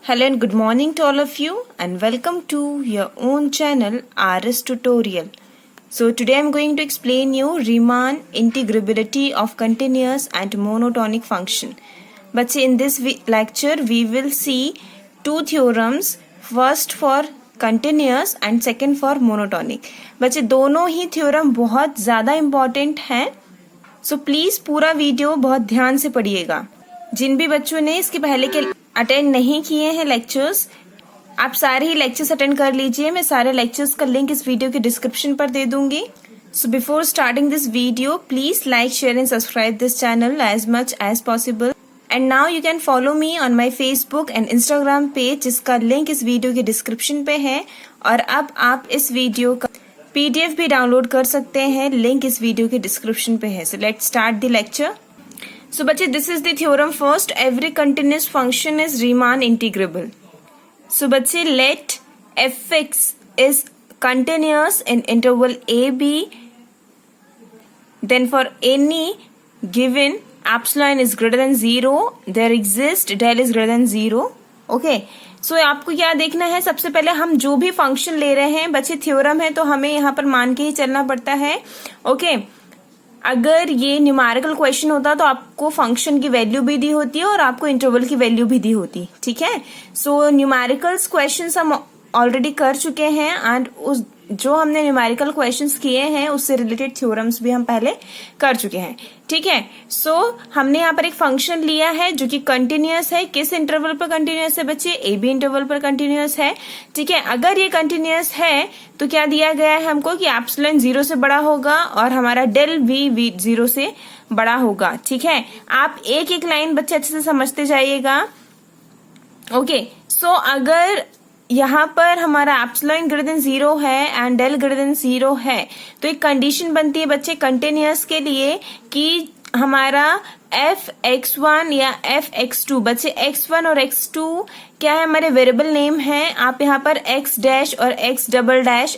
Hello and good morning to all of you and welcome to your own channel RS Tutorial. So today I am going to explain you Riemann integrability of continuous and monotonic function. But in this lecture we will see two theorems, first for continuous and second for monotonic. बच्चे दोनों ही theorem बहुत ज़्यादा important हैं, so please पूरा video बहुत ध्यान से पढ़िएगा. जिन भी बच्चों ने इसके पहले के अटेंड नहीं किए हैं लेक्चर्स, आप सारे ही लेक्चर्स अटेंड कर लीजिए. मैं सारे लेक्चर्स का लिंक इस वीडियो के डिस्क्रिप्शन पर दे दूंगी. So before starting this video please like, share and subscribe this channel as much as possible. And now you can follow me on my Facebook and Instagram page, जिसका link इस video के description पे है. और अब आप इस video का PDF भी डाउनलोड कर सकते हैं, लिंक इस वीडियो के डिस्क्रिप्शन पे है. So let's start the lecture. So बच्चे this is the theorem first, every continuous function is Riemann integrable. So बच्चे let fx is continuous in interval AB, then for any given epsilon is greater than 0 there exists del is greater than 0. Okay, so आपको क्या देखना है, सबसे पहले हम जो भी फंक्शन ले रहे हैं बच्चे थ्योरम है तो हमें यहाँ पर मान के ही चलना पड़ता है. ओके, अगर ये न्यूमेरिकल क्वेश्चन होता तो आपको फंक्शन की वैल्यू भी दी होती और आपको इंटरवल की वैल्यू भी दी होती. ठीक है, सो न्यूमेरिकल्स क्वेश्चंस हम ऑलरेडी कर चुके हैं एंड उस जो हमने न्यूमेरिकल क्वेश्चंस किए हैं उससे रिलेटेड थ्योरम्स भी हम पहले कर चुके हैं. ठीक है, सो हमने यहाँ पर एक फंक्शन लिया है जो कि कंटिन्यूअस है. किस इंटरवल पर कंटिन्यूअस है बच्चे? AB इंटरवल पर कंटिन्यूअस है. ठीक है, अगर ये कंटिन्यूअस है तो क्या दिया गया है हमको कि एप्सिलॉन 0 से बड़ा होगा और हमारा डेल भी 0 से बड़ा होगा. ठीक है, आप एक एक लाइन बच्चे अच्छे से समझते जाइएगा. ओके, सो अगर यहाँ पर हमारा एप्सिलॉन ग्रेटर देन 0 है एंड डेल ग्रेटर देन 0 है तो एक कंडीशन बनती है बच्चे कंटिन्यूअस के लिए कि हमारा fx1 या fx2, बच्चे x1 और x2 क्या है, हमारे वेरिएबल नेम है. आप यहाँ पर x डैश और x डबल डैश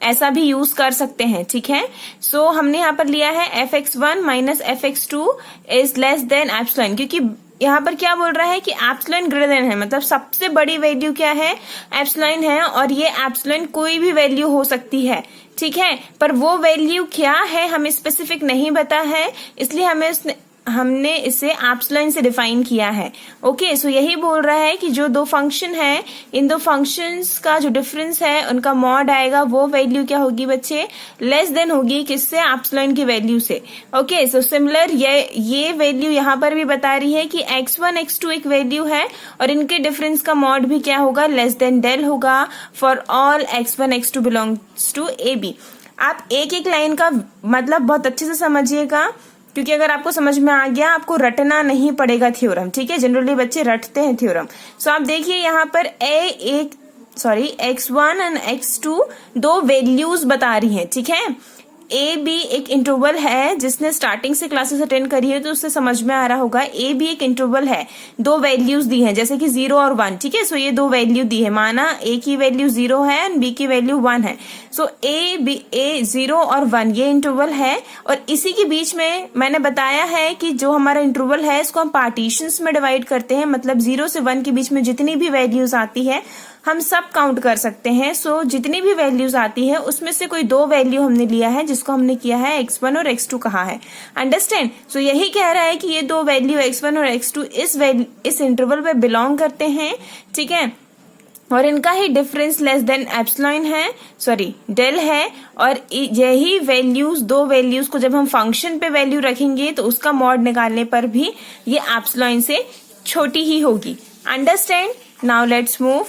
ऐसा भी यूज कर सकते हैं. ठीक है, सो हमने यहाँ पर लिया है fx1 minus fx2 is less than epsilon, क्योंकि यहाँ पर क्या बोल रहा है कि एप्सिलॉन ग्रेटर देन है, मतलब सबसे बड़ी वैल्यू क्या है, एप्सिलॉन है. और ये एप्सिलॉन कोई भी वैल्यू हो सकती है. ठीक है, पर वो वैल्यू क्या है हमें स्पेसिफिक नहीं पता है, इसलिए हमने इसे एप्सिलॉन से डिफाइन किया है. ओके, सो यही बोल रहा है कि जो दो फंक्शन है, इन दो फंक्शंस का जो डिफरेंस है उनका मॉड आएगा, वो वैल्यू क्या होगी बच्चे, लेस देन होगी. किससे? एप्सिलॉन की वैल्यू से. ओके, सो सिमिलर ये वैल्यू यहाँ पर भी बता रही है कि x1 x2 एक वैल्यू है और इनके डिफरेंस का मॉड भी क्या होगा, लेस देन डेल होगा for all x1 x2 belongs to AB. आप एक एक लाइन का मतलब बहुत अच्छे से समझिएगा, क्योंकि अगर आपको समझ में आ गया आपको रटना नहीं पड़ेगा थ्योरम. ठीक है, जनरली बच्चे रटते हैं थ्योरम. सो आप देखिए यहाँ पर x1 एंड x2 दो वैल्यूज बता रही हैं. ठीक है, AB एक इंटरवल है, जिसने स्टार्टिंग से क्लासेस अटेंड करी है तो उससे समझ में आ रहा होगा. AB एक इंटरवल है, दो वैल्यूज दी हैं जैसे कि 0 और 1. ठीक है, सो ये दो वैल्यू दी है, माना A की वैल्यू 0 है एंड B की वैल्यू 1 है. सो A 0 और 1 ये इंटरवल है और इसी के बीच में मैंने बताया है कि जो हमारा इंटरवल है इसको हम पार्टीशंस में डिवाइड करते हैं, मतलब 0 से 1 के बीच में जितनी भी वैल्यूज आती है हम सब काउंट कर सकते हैं. सो जितनी भी वैल्यूज आती है उसमें से कोई दो वैल्यू हमने लिया है जिसको हमने किया है x1 और x2 कहा है. अंडरस्टैंड? सो यही कह रहा है कि ये दो वैल्यू x1 और x2 इस इंटरवल पे बिलोंग करते हैं. ठीक है, और इनका ही डिफरेंस लेस देन एप्सिलॉन है, सॉरी डेल है. और यही वैल्यूज, दो वैल्यूज को जब हम फंक्शन पे वैल्यू रखेंगे तो उसका मॉड निकालने पर भी ये एप्सिलॉन से छोटी ही होगी. Understand? Now let's move.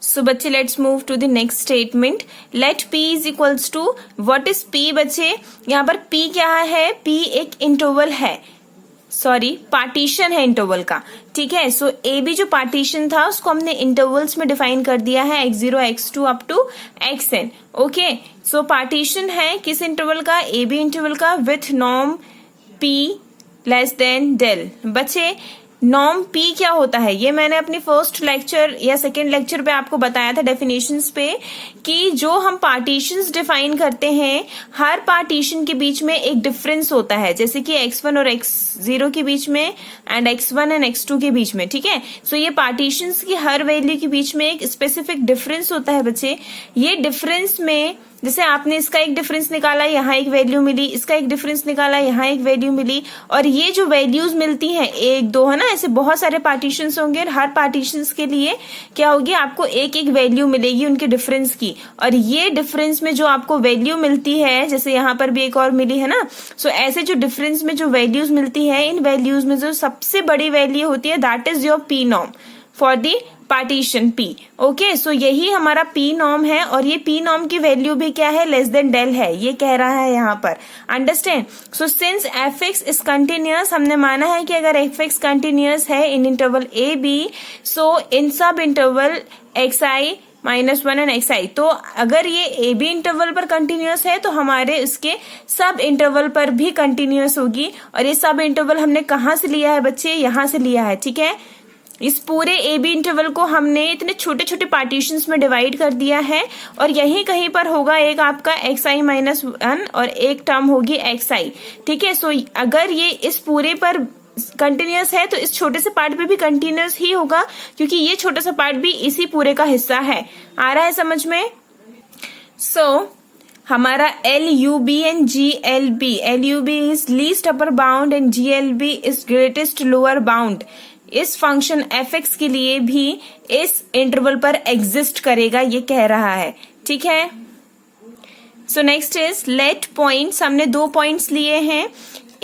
So बच्चे let's move to the next statement. Let P is equals to, what is P बच्चे? यहाँ पर P क्या है? P एक इंटरवल है, सॉरी पार्टीशन है इंटरवल का. ठीक है, सो AB जो पार्टीशन था उसको हमने इंटरवल्स में डिफाइन कर दिया है, x0 x2 up to xn. Okay, so partition है किस इंटरवल का? AB इंटरवल का, with norm P less than del. बच्चे नॉर्म पी क्या होता है ये मैंने अपनी फर्स्ट लेक्चर या सेकेंड लेक्चर पे आपको बताया था डेफिनेशंस पे, कि जो हम पार्टीशंस डिफाइन करते हैं हर पार्टीशन के बीच में एक डिफरेंस होता है, जैसे कि x1 और x0 के बीच में एंड x1 एंड x2 के बीच में, ठीक है। सो ये पार्टीशंस की हर वैल्यू के बीच में एक स्पेसिफिक डिफरेंस होता है बच्चे। ये डिफरेंस में जैसे आपने इसका एक डिफरेंस निकाला, यहाँ एक वैल्यू मिली, इसका एक डिफरेंस निकाला, यहाँ एक वैल्यू मिली, और ये जो वैल्यूज मिलती हैं एक दो, है ना, ऐसे बहुत सारे पार्टीशंस होंगे और हर पार्टीशंस के लिए क्या होगी, आपको एक एक वैल्यू मिलेगी उनके डिफरेंस की। और ये डिफरेंस में जो आपको वैल्यू मिलती है, जैसे यहाँ पर भी एक और मिली है ना, सो ऐसे जो डिफरेंस में जो वैल्यूज मिलती है, इन वैल्यूज में जो सबसे बड़ी वैल्यू होती है that is your P norm for the partition P। Okay, so यही हमारा P नॉर्म है, और ये P नॉर्म की वैल्यू भी क्या है, लेस देन डेल है, ये कह रहा है यहाँ पर। Understand. So since fx is continuous, हमने माना है कि अगर fx कंटिन्यूअस है इन इंटरवल a b, सो इन सब इंटरवल xi -1 एंड xi, तो अगर ये ए बी इंटरवल पर कंटिन्यूअस है तो हमारे इसके सब इंटरवल पर भी कंटिन्यूअस होगी। और ये सब इंटरवल हमने कहाँ से लिया है बच्चे, यहाँ से लिया है, ठीक है। इस पूरे ए बी इंटरवल को हमने इतने छोटे छोटे पार्टीशंस में डिवाइड कर दिया है, और यहीं कहीं पर होगा एक आपका xi -1 और एक टर्म होगी xi, ठीक है। सो अगर ये इस पूरे पर कंटिन्यूअस है तो इस छोटे से पार्ट पे भी कंटिन्यूअस ही होगा, क्योंकि ये छोटा सा पार्ट भी इसी पूरे का हिस्सा है। आ रहा है समझ में। सो हमारा LUB and GLB, LUB is least upper bound and GLB is greatest lower bound, इस फंक्शन fx के लिए भी इस इंटरवल पर एग्जिस्ट करेगा, ये कह रहा है, ठीक है। So next is let points, हमने दो पॉइंट्स लिए हैं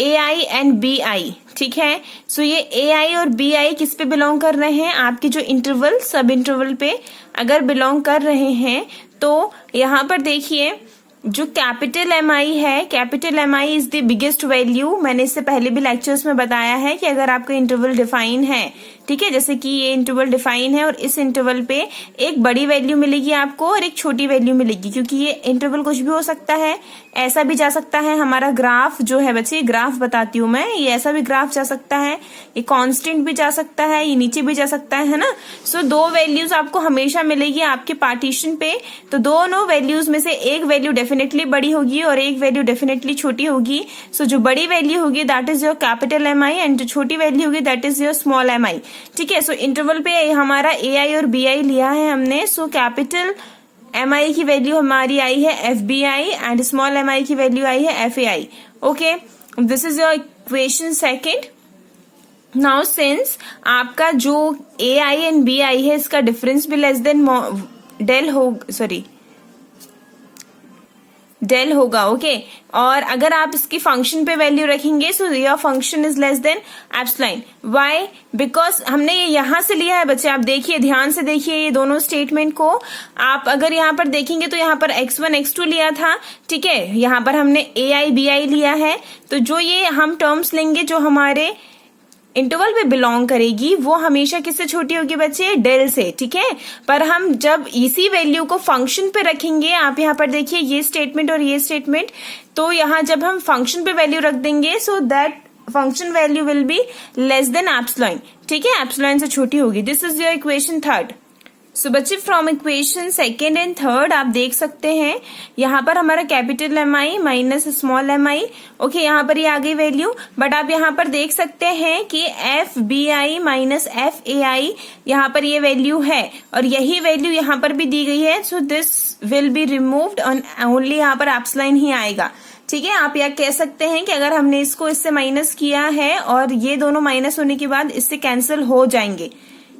AI एंड BI, ठीक है। सो ये AI और BI किस पे बिलोंग कर रहे हैं, आपके जो इंटरवल सब इंटरवल पे अगर बिलोंग कर रहे हैं तो यहाँ पर देखिए जो कैपिटल MI है, capital MI is the biggest value. मैंने इससे पहले भी लेक्चर्स में बताया है कि अगर आपका इंटरवल डिफाइन है, ठीक है, जैसे कि ये इंटरवल डिफाइन है और इस इंटरवल पे एक बड़ी वैल्यू मिलेगी आपको और एक छोटी वैल्यू मिलेगी, क्योंकि ये इंटरवल कुछ भी हो सकता है, ऐसा भी जा सकता है। हमारा ग्राफ जो है बच्चे, ग्राफ बताती हूँ मैं, ये ऐसा भी ग्राफ जा सकता है, ये कांस्टेंट भी जा सकता है, ये नीचे भी जा सकता है ना। सो दो वैल्यूज आपको हमेशा मिलेगी आपके पार्टीशन पे, तो दोनों वैल्यूज में से एक वैल्यू डेफिनेटली बड़ी होगी और एक वैल्यू डेफिनेटली छोटी होगी। सो जो बड़ी वैल्यू होगी that is your capital MI and जो छोटी वैल्यू होगी that is your small MI, ठीक है। सो इंटरवल पे हमारा AI और BI लिया है हमने। सो कैपिटल MI की वैल्यू हमारी आई है FBI एंड स्मॉल MI की वैल्यू आई है FAI। Okay, this is your equation second. Now since आपका जो AI एंड BI है इसका डिफरेंस भी लेस देन डेल होगा, ओके। और अगर आप इसकी फंक्शन पे वैल्यू रखेंगे so your function is less than epsilon. Why? Because हमने ये यहां से लिया है बच्चे, आप देखिए, ध्यान से देखिए ये दोनों स्टेटमेंट को। आप अगर यहाँ पर देखेंगे तो यहाँ पर x1 x2 लिया था, ठीक है, यहाँ पर हमने AI BI लिया है। तो जो ये हम टर्म्स लेंगे जो हमारे इंटरवल पे बिलोंग करेगी वो हमेशा किससे छोटी होगी बच्चे, डेल से, ठीक है। पर हम जब इसी वैल्यू को फंक्शन पे रखेंगे, आप यहाँ पर देखिए ये स्टेटमेंट और ये स्टेटमेंट, तो यहाँ जब हम फंक्शन पे वैल्यू रख देंगे so that function value will be less than epsilon, ठीक है, एप्सिलॉन से छोटी होगी। This is your equation third. So बच्चे from equation second and third आप देख सकते हैं यहाँ पर हमारा capital MI minus small MI, okay, यहाँ पर ये आ गई वैल्यू। बट आप यहाँ पर देख सकते हैं कि FBI माइनस FAI यहाँ पर ये वैल्यू है और यही वैल्यू यहाँ पर भी दी गई है। So this will be removed on only, यहाँ पर एप्सिलॉन ही आएगा, ठीक है। आप यह कह सकते हैं कि अगर हमने इसको इससे माइनस किया है और ये दोनों माइनस होने के बाद इससे कैंसिल हो जाएंगे।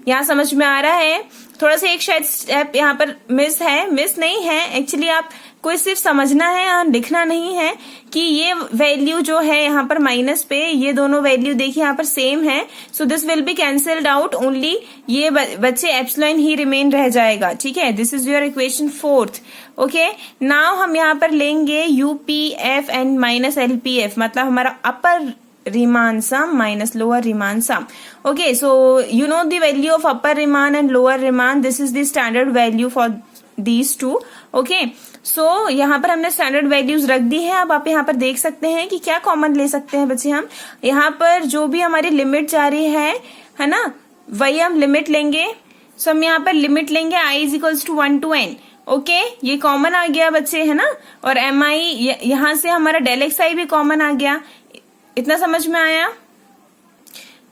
यहाँ समझ में आ रहा है? थोड़ा सा एक शायद स्टेप यहाँ पर मिस है, मिस नहीं है एक्चुअली, आप कोई सिर्फ समझना है और लिखना नहीं है कि ये वैल्यू जो है यहाँ पर माइनस पे, ये दोनों वैल्यू देखिए यहाँ पर सेम है। So this will be cancelled out, only ये बच्चे एप्सिलॉन ही रिमेन रह जाएगा, ठीक है। This is your equation fourth, okay. Now हम यहाँ पर लेंगे UPF एंड माइनस LPF, मतलब हमारा अपर Riemann sum minus lower Riemann sum. Okay, so you know the value of upper Riemann and lower Riemann. This is the standard value for these two. Okay, so यहाँ पर हमने standard values रख दी है। अब आप यहाँ पर देख सकते हैं कि क्या कॉमन ले सकते हैं बच्चे हम। यहाँ पर जो भी हमारी लिमिट जा रही है है ना, वही हम लिमिट लेंगे। सो हम यहाँ पर लिमिट लेंगे i is equals to 1 to n। Okay, ये कॉमन आ गया बच्चे, है ना, और mi यहाँ से हमारा डेल एक्स आई भी कॉमन आ गया। इतना समझ में आया?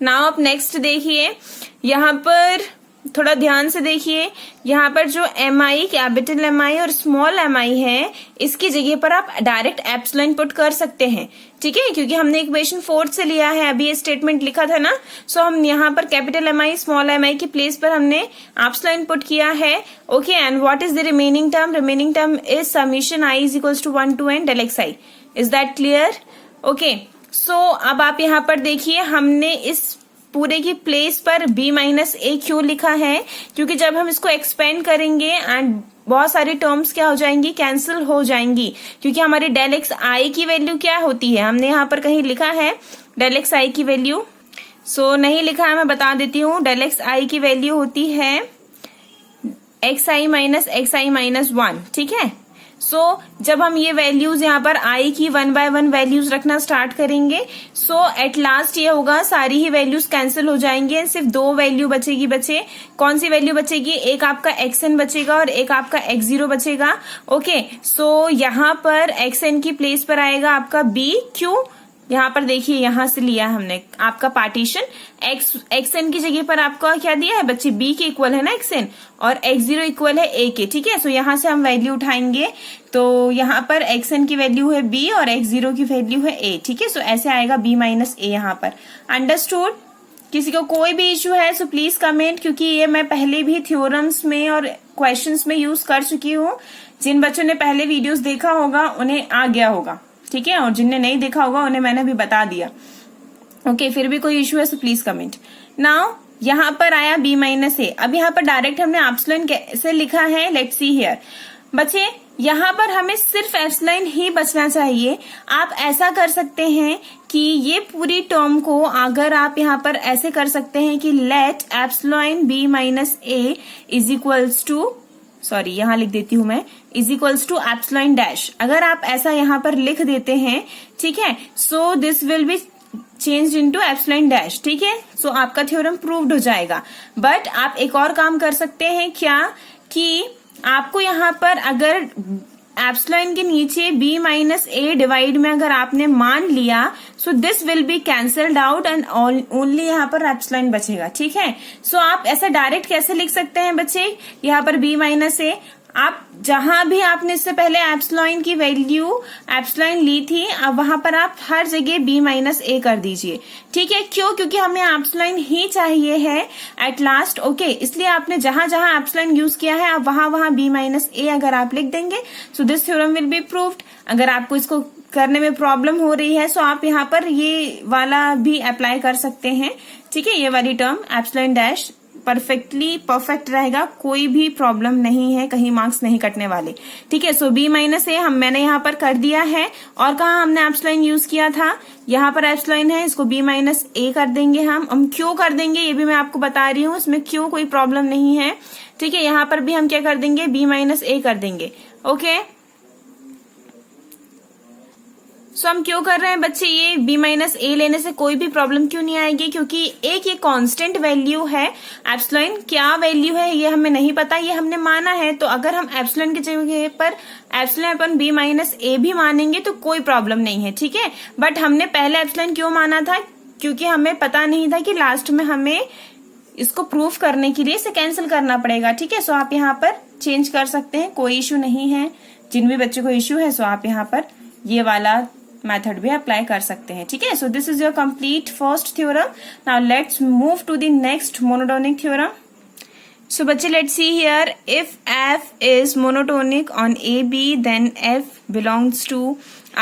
नाउ आप नेक्स्ट देखिए, यहाँ पर थोड़ा ध्यान से देखिए, यहाँ पर जो mi, कैपिटल mi और स्मॉल mi है, इसकी जगह पर आप डायरेक्ट एप्सिलॉन पुट कर सकते हैं, ठीक है, क्योंकि हमने इक्वेशन 4 से लिया है, अभी ये स्टेटमेंट लिखा था ना। सो हम यहाँ पर कैपिटल mi स्मॉल mi की प्लेस पर हमने एप्सिलॉन पुट किया है। Okay, and what is the remaining term? Remaining term is summation i is equals to 1 to n del x i. Is that clear? Okay, so अब आप यहाँ पर देखिए, हमने इस पूरे की प्लेस पर b माइनस ए क्यों लिखा है? क्योंकि जब हम इसको एक्सपेंड करेंगे एंड बहुत सारी टर्म्स क्या हो जाएंगी, कैंसिल हो जाएंगी, क्योंकि हमारी डेल एक्स आई की वैल्यू क्या होती है, हमने यहाँ पर कहीं लिखा है डेल एक्स आई की वैल्यू, सो नहीं लिखा है, मैं बता देती हूँ। डेल एक्स आई की वैल्यू होती है एक्स आई माइनस 1, ठीक है। सो जब हम ये वैल्यूज यहाँ पर आई की 1 by 1 वैल्यूज रखना स्टार्ट करेंगे, सो एट लास्ट ये होगा, सारी ही वैल्यूज कैंसिल हो जाएंगे, सिर्फ 2 वैल्यू बचेगी। बचे कौन सी वैल्यू बचेगी? एक आपका xn बचेगा और एक आपका x0 बचेगा। ओके, सो यहाँ पर xn की प्लेस पर आएगा आपका b। क्यों? यहाँ पर देखिए, यहाँ से लिया हमने आपका पार्टीशन, xn की जगह पर आपका क्या दिया है बच्चे? b के इक्वल है ना xn, और x0 इक्वल है a के, ठीक है। सो यहाँ से हम वैल्यू उठाएंगे, तो यहाँ पर xn की वैल्यू है b और x0 की वैल्यू है a, ठीक है। सो ऐसे आएगा b माइनस a यहाँ पर। अंडरस्टूड? किसी को कोई भी इश्यू है सो प्लीज कमेंट, क्योंकि ये मैं पहले भी थ्योरम्स में और क्वेश्चंस में यूज कर चुकी हूँ। जिन बच्चों ने पहले वीडियोस देखा होगा उन्हें आ गया होगा, ठीक है, और जिनने नहीं देखा होगा उन्हें मैंने भी बता दिया। ओके, फिर भी कोई इश्यू है सो प्लीज कमेंट। नाउ यहाँ पर आया b माइनस ए। अब यहाँ पर डायरेक्ट हमने एप्सिलॉन कैसे लिखा है, लेट्स सी हियर। बच्चे यहाँ पर हमें सिर्फ एप्सिलॉन ही बचना चाहिए। आप ऐसा कर सकते हैं कि ये पूरी टर्म को अगर आप यहाँ पर ऐसे कर सकते हैं कि let epsilon b minus A is equals to, sorry यहाँ लिख देती हूं मैं, is equals to epsilon dash. अगर आप ऐसा यहाँ पर लिख देते हैं, ठीक है, so this will be changed into epsilon dash, ठीक है। सो आपका थ्योरम प्रूव्ड हो जाएगा। बट आप एक और काम कर सकते हैं क्या, कि आपको यहाँ पर अगर एप्सिलॉन के नीचे b माइनस ए डिवाइड में अगर आपने मान लिया, सो this will be cancelled out and only यहाँ पर एप्सिलॉन बचेगा, ठीक है। सो आप ऐसा डायरेक्ट कैसे लिख सकते हैं बच्चे, यहाँ पर b माइनस ए, आप जहां भी आपने इससे पहले एप्सिलॉन की वैल्यू एप्सिलॉन ली थी, अब वहां पर आप हर जगह b माइनस ए कर दीजिए, ठीक है। क्यों? क्योंकि हमें एप्सिलॉन ही चाहिए है एट लास्ट। ओके, इसलिए आपने जहां जहां एप्सिलॉन यूज किया है अब वहां b माइनस ए अगर आप लिख देंगे, so this theorem will be proved. अगर आपको इसको करने में प्रॉब्लम हो रही है, सो आप यहाँ पर ये वाला भी अप्लाई कर सकते हैं, ठीक है। ये वाली टर्म एप्सिलॉन डैश परफेक्ट रहेगा, कोई भी प्रॉब्लम नहीं है, कहीं मार्क्स नहीं कटने वाले, ठीक है। सो b माइनस ए मैंने यहाँ पर कर दिया है, और कहा हमने एप्सिलॉन यूज किया था, यहाँ पर एप्सिलॉन है, इसको b माइनस ए कर देंगे। हम क्यों कर देंगे ये भी मैं आपको बता रही हूँ, इसमें क्यों कोई प्रॉब्लम नहीं है, ठीक है। यहाँ पर भी हम क्या कर देंगे, b माइनस ए कर देंगे। ओके, सो हम क्यों कर रहे हैं बच्चे, ये b माइनस ए लेने से कोई भी प्रॉब्लम क्यों नहीं आएगी, क्योंकि एक ये कांस्टेंट वैल्यू है। एप्सिलॉन क्या वैल्यू है ये हमें नहीं पता, ये हमने माना है, तो अगर हम एप्सिलॉन की जगह पर एप्सिलॉन अपन b माइनस ए भी मानेंगे तो कोई प्रॉब्लम नहीं है, ठीक है। बट हमने पहले एप्सिलॉन क्यों माना था, क्योंकि हमें पता नहीं था कि लास्ट में हमें इसको प्रूफ करने के लिए इसे कैंसिल करना पड़ेगा, ठीक है। सो आप यहाँ पर चेंज कर सकते हैं, कोई इश्यू नहीं है। जिन भी बच्चों को इश्यू है सो आप यहाँ पर ये वाला मेथड भी अप्लाई कर सकते हैं, ठीक है। So this is your complete first theorem. Now let's move to the next monotonic theorem. So बच्चे let's see here, if f is monotonic on AB then f belongs to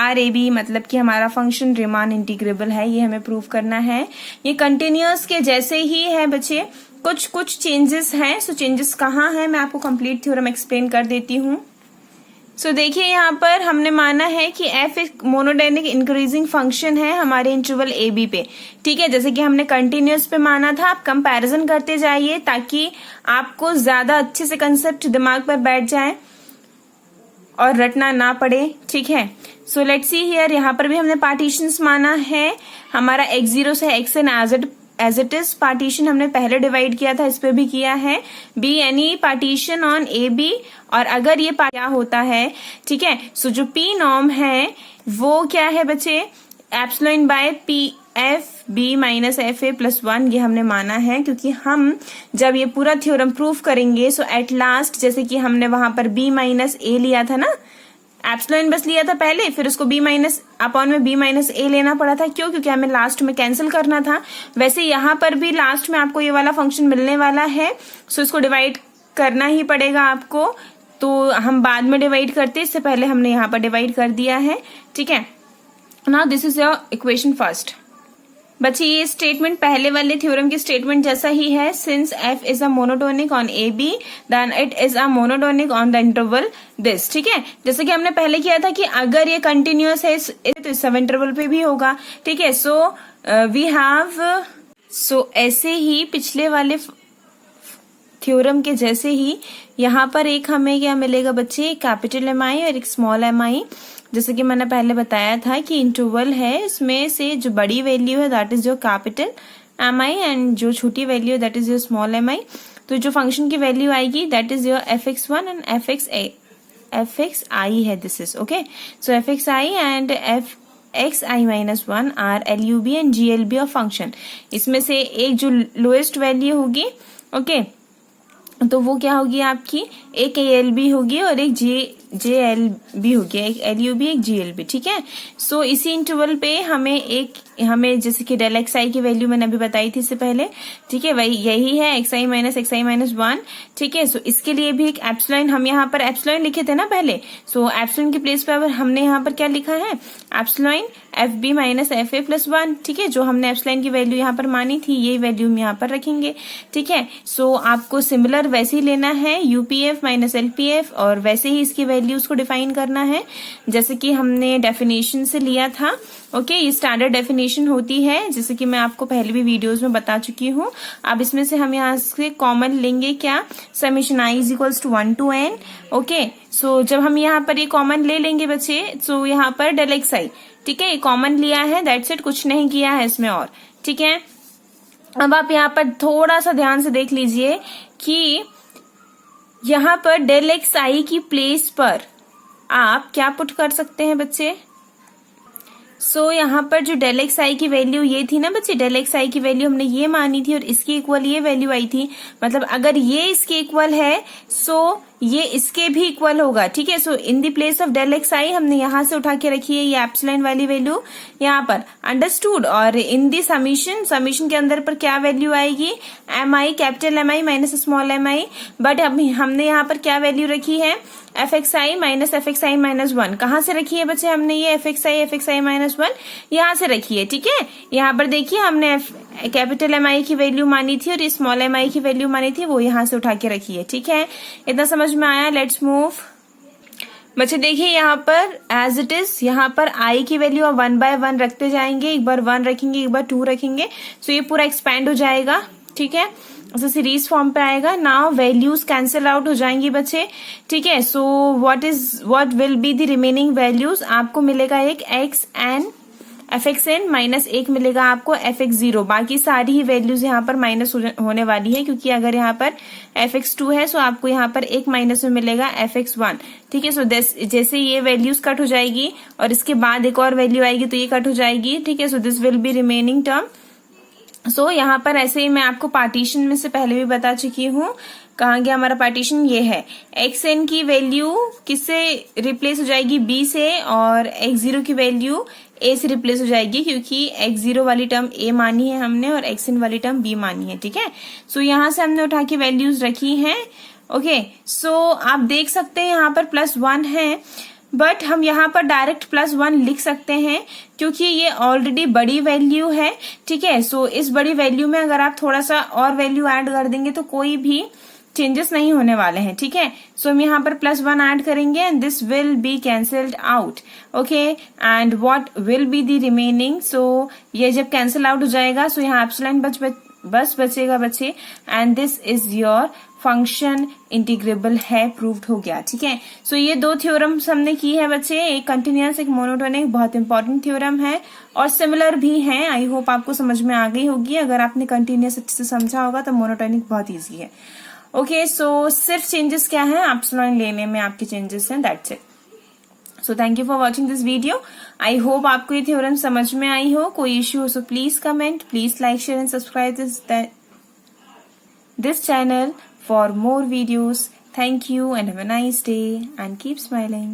RAB, मतलब कि हमारा function Riemann integrable है, ये हमें prove करना है। ये कंटिन्यूअस के जैसे ही है बच्चे, कुछ चेंजेस हैं। सो चेंजेस कहाँ हैं मैं आपको कंप्लीट थ्योरम एक्सप्लेन कर देती हूँ। सो देखिए यहाँ पर हमने माना है कि f एक मोनोटोनिक इंक्रीजिंग फंक्शन है हमारे इंटरवल AB पे, ठीक है। जैसे कि हमने कंटिन्यूअस पे माना था, आप कंपैरिजन करते जाइए ताकि आपको ज्यादा अच्छे से कंसेप्ट दिमाग पर बैठ जाए और रटना ना पड़े, ठीक है। सो लेट्स सी हियर, यहाँ पर भी हमने पार्टीशंस माना है, हमारा x0 से xn as it is partition हमने पहले डिवाइड किया था, इस पे भी किया है, be any partition on A B. और अगर ये क्या होता है, ठीक है, सो जो पी नॉर्म है वो क्या है बच्चे, epsilon by P F B minus F A plus 1, ये हमने माना है, क्योंकि हम जब ये पूरा थ्योरम प्रूफ करेंगे सो एट लास्ट, जैसे कि हमने वहां पर बी माइनस ए लिया था ना, एप्सिलॉन बस लिया था पहले, फिर उसको बी माइनस अपॉन में बी माइनस ए लेना पड़ा था, क्यों, क्योंकि हमें लास्ट में कैंसिल करना था। वैसे यहाँ पर भी लास्ट में आपको ये वाला फंक्शन मिलने वाला है, सो इसको डिवाइड करना ही पड़ेगा आपको, तो हम बाद में डिवाइड करते, इससे पहले हमने यहाँ पर डिवाइड कर दिया है, ठीक है। Now this is your equation first. बच्चे ये स्टेटमेंट पहले वाले थ्योरम के स्टेटमेंट जैसा ही है, since F is a monotonic on A B then it is a monotonic on the interval this, ठीक है। जैसे कि हमने पहले किया था कि अगर ये कंटिन्यूअस है तो इस सब इंटरवल पे भी होगा, ठीक है। सो वी हैव, सो ऐसे ही पिछले वाले थ्योरम के जैसे ही यहाँ पर एक हमें क्या मिलेगा बच्चे, कैपिटल एम आई और एक स्मॉल एम आई। जैसे कि मैंने पहले बताया था कि इंटरवल है, इसमें से जो बड़ी वैल्यू है that is your capital M I and जो छोटी वैल्यू है that is your small M I. तो जो फंक्शन की वैल्यू आएगी that is your fx1 and fxi है, this is okay. So fxi and xi minus 1 are LUB and GLB of function. इसमें से एक जो लोएस्ट वैल्यू होगी, ओके, तो वो क्या होगी आपकी, एक ALB होगी और एक JLB होगी, एक LUB एक GLB, ठीक है। सो इसी इंटरवल पे हमें जैसे कि डेल XI की वैल्यू मैंने अभी बताई थी इससे पहले, ठीक है, वही यही है XI माइनस XI माइनस 1, ठीक है। सो इसके लिए भी एक एप्सिलॉन, हम यहाँ पर एप्सिलॉन लिखे थे ना पहले, सो एप्सिलॉन की प्लेस पे हमने यहाँ पर क्या लिखा है, epsilon FB minus FA plus 1, ठीक है। जो हमने एप्सिलॉन की वैल्यू यहाँ पर मानी थी यही वैल्यू हम यहाँ पर रखेंगे, ठीक है। सो आपको सिमिलर वैसे ही लेना है UPF माइनस LPF, और वैसे ही इसकी वैल्यूज को डिफाइन करना है जैसे कि हमने डेफिनेशन से लिया था, ओके। ये स्टैंडर्ड डेफिनेशन होती है, जैसे कि मैं आपको पहले भी वीडियोस में बता चुकी हूँ। अब इसमें से हम यहाँ से कॉमन लेंगे क्या, summation i is equals to 1 to n, okay. So जब हम यहाँ पर ये कॉमन ले लेंगे बच्चे, सो यहाँ पर डेल XI, ठीक है, ये कॉमन लिया है, दैट्स इट, कुछ नहीं किया है इसमें और, ठीक है। अब आप यहाँ पर थोड़ा सा ध्यान से देख लीजिए कि यहाँ पर डेल XI की प्लेस पर आप क्या पुट कर सकते हैं बच्चे। सो यहाँ पर जो डेल XI की वैल्यू ये थी ना बच्चे, डेल XI की वैल्यू हमने ये मानी थी और इसकी इक्वल ये वैल्यू आई थी, मतलब अगर ये इसके इक्वल है सो ये इसके भी इक्वल होगा, ठीक है। So in the place of del XI हमने यहाँ से उठा के रखी है ये एप्सिलॉन वाली वैल्यू यहाँ पर, अंडरस्टूड। और इन दी समीशन के अंदर पर क्या वैल्यू आएगी, MI capital MI minus small MI, but हमने यहाँ पर क्या वैल्यू रखी है, FXI माइनस FXI माइनस 1। कहाँ से रखी है बच्चे हमने ये FXI माइनस 1, यहाँ से रखी है, ठीक है। यहाँ पर देखिए हमने कैपिटल MI की वैल्यू मानी थी और स्मॉल MI की वैल्यू मानी थी, वो यहाँ से उठा के रखी है, ठीक है। इतना समझ में आया, लेट्स मूव। बच्चे देखिए यहाँ पर एज इट इज, यहाँ पर I की वैल्यू आप 1 by 1 रखते जाएंगे, एक बार 1 रखेंगे, एक बार 2 रखेंगे, सो ये पूरा एक्सपैंड हो जाएगा, ठीक है, ऐसे सीरीज फॉर्म पे आएगा। नाउ वैल्यूज कैंसिल आउट हो जाएंगी बच्चे, ठीक है। So what will be the remaining values, आपको मिलेगा एक XN FXN माइनस एक मिलेगा आपको FX0, बाकी सारी ही वैल्यूज यहाँ पर माइनस होने वाली है, क्योंकि अगर यहाँ पर FX2 है सो आपको यहाँ पर एक माइनस में मिलेगा FX1, ठीक है। सो जैसे ये वैल्यूज कट हो जाएगी और इसके बाद एक और वैल्यू आएगी तो ये कट हो जाएगी, ठीक है। So this will be remaining term. So यहाँ पर ऐसे ही मैं आपको पार्टीशन में से पहले भी बता चुकी हूँ, कहाँ गया हमारा पार्टीशन, ये है XN की वैल्यू किससे रिप्लेस हो जाएगी, B से, और X0 की वैल्यू A से रिप्लेस हो जाएगी, क्योंकि X0 वाली टर्म A मानी है हमने और XN वाली टर्म B मानी है, ठीक है। सो यहाँ से हमने उठा के वैल्यूज रखी हैं, ओके। सो आप देख सकते हैं यहाँ पर +1 है, बट हम यहाँ पर डायरेक्ट +1 लिख सकते हैं क्योंकि ये ऑलरेडी बड़ी वैल्यू है, ठीक है। सो इस बड़ी वैल्यू में अगर आप थोड़ा सा और वैल्यू ऐड कर देंगे तो कोई भी चेंजेस नहीं होने वाले हैं, ठीक है। सो हम यहाँ पर +1 ऐड करेंगे and this will be cancelled out, okay. And what will be the remaining, so ये जब कैंसिल आउट हो जाएगा सो यहाँ एप्सिलॉन बस बचेगा बच्चे, and this is your function integrable है, प्रूव्ड हो गया। ठीक है, सो ये दो थ्योरम्स हमने की है बच्चे, एक कंटिन्यूअस एक मोनोटोनिक, बहुत इंपॉर्टेंट थ्योरम है और सिमिलर भी है। आई होप आपको समझ में आ गई होगी। अगर आपने कंटिन्यूअस अच्छे से समझा होगा तो मोनोटोनिक बहुत ईजी है। ओके, सो सिर्फ चेंजेस क्या है, एप्सिलॉन लेने में आपके चेंजेस हैं, that's it. So thank you for watching this video. I hope आपको ये थ्योरम समझ में आई हो। कोई इश्यू हो so please comment, please like, share and subscribe this channel for more videos. Thank you and have a nice day and keep smiling.